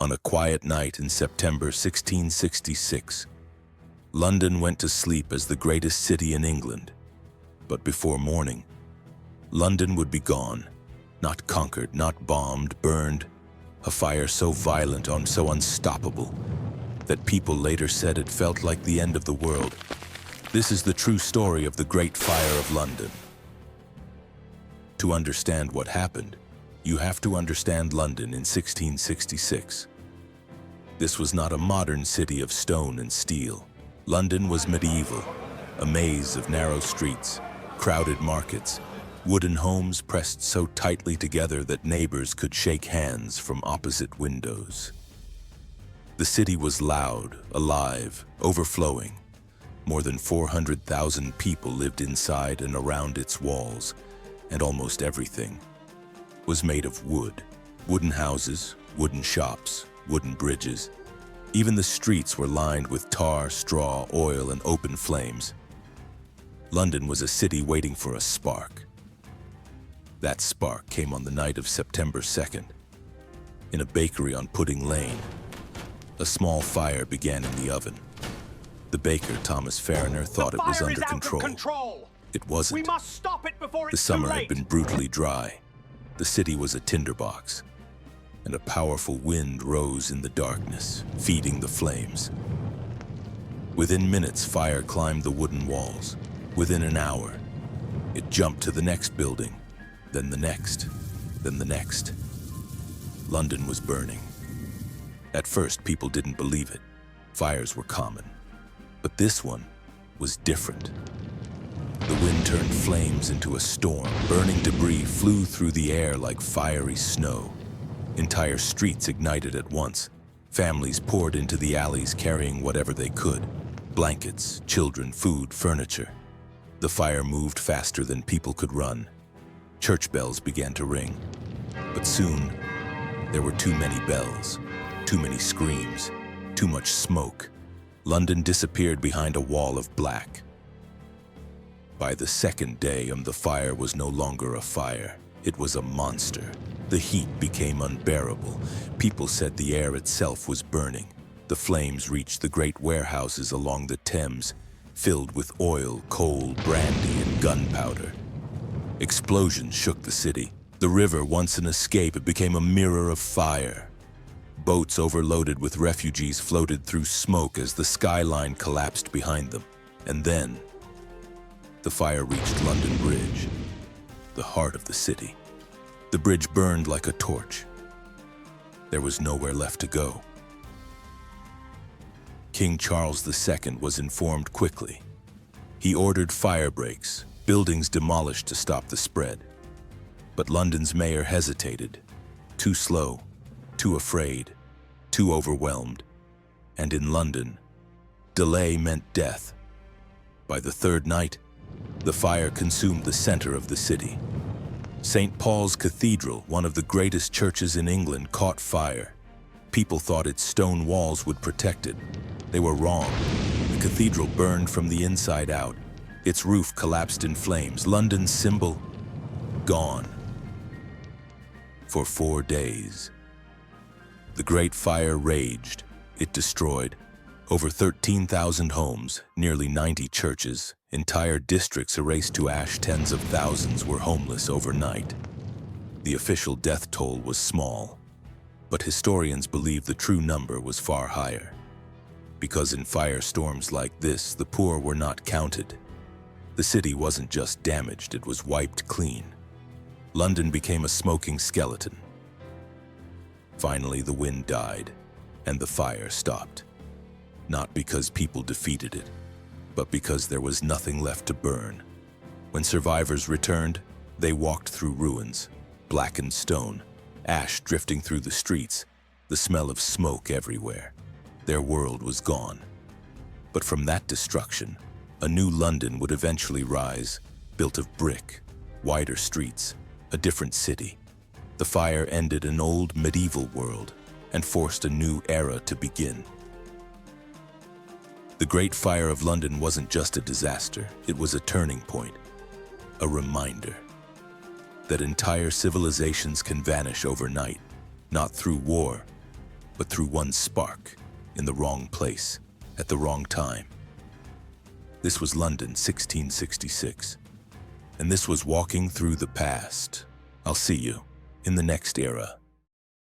On a quiet night in September 1666, London went to sleep as the greatest city in England. But before morning, London would be gone, not conquered, not bombed, burned, a fire so violent and so unstoppable that people later said it felt like the end of the world. This is the true story of the Great Fire of London. To understand what happened, you have to understand London in 1666. This was not a modern city of stone and steel. London was medieval, a maze of narrow streets, crowded markets, wooden homes pressed so tightly together that neighbors could shake hands from opposite windows. The city was loud, alive, overflowing. More than 400,000 people lived inside and around its walls, and almost everything was made of wood. Wooden houses, wooden shops, wooden bridges. Even the streets were lined with tar, straw, oil, and open flames. London was a city waiting for a spark. That spark came on the night of September 2nd. In a bakery on Pudding Lane, a small fire began in the oven. The baker, Thomas Fariner, thought it was under control. It wasn't. We must stop it before it's The summer too had late. been brutally dry. The city was a tinderbox, and a powerful wind rose in the darkness, feeding the flames. Within minutes, fire climbed the wooden walls. Within an hour, it jumped to the next building, then the next, then the next. London was burning. At first, people didn't believe it. Fires were common. But this one was different. The wind turned flames into a storm. Burning debris flew through the air like fiery snow. Entire streets ignited at once. Families poured into the alleys carrying whatever they could. Blankets, children, food, furniture. The fire moved faster than people could run. Church bells began to ring. But soon, there were too many bells, too many screams, too much smoke. London disappeared behind a wall of black. By the second day, the fire was no longer a fire. It was a monster. The heat became unbearable. People said the air itself was burning. The flames reached the great warehouses along the Thames, filled with oil, coal, brandy, and gunpowder. Explosions shook the city. The river, once an escape, became a mirror of fire. Boats overloaded with refugees floated through smoke as the skyline collapsed behind them. And then, the fire reached London Bridge, the heart of the city. The bridge burned like a torch. There was nowhere left to go. King Charles II was informed quickly. He ordered fire breaks, buildings demolished to stop the spread. But London's mayor hesitated, too slow, too afraid, too overwhelmed. And in London, delay meant death. By the third night, the fire consumed the center of the city. St. Paul's Cathedral, one of the greatest churches in England, caught fire. People thought its stone walls would protect it. They were wrong. The cathedral burned from the inside out. Its roof collapsed in flames. London's symbol, gone. For 4 days. The Great Fire raged. It destroyed over 13,000 homes, nearly 90 churches, entire districts erased to ash. Tens of thousands were homeless overnight. The official death toll was small, but historians believe the true number was far higher. Because in firestorms like this, the poor were not counted. The city wasn't just damaged, it was wiped clean. London became a smoking skeleton. Finally, the wind died, and the fire stopped. Not because people defeated it, but because there was nothing left to burn. When survivors returned, they walked through ruins, blackened stone, ash drifting through the streets, the smell of smoke everywhere. Their world was gone. But from that destruction, a new London would eventually rise, built of brick, wider streets, a different city. The fire ended an old medieval world and forced a new era to begin. The Great Fire of London wasn't just a disaster, it was a turning point, a reminder that entire civilizations can vanish overnight, not through war, but through one spark, in the wrong place, at the wrong time. This was London, 1666. And this was walking through the past. I'll see you in the next era.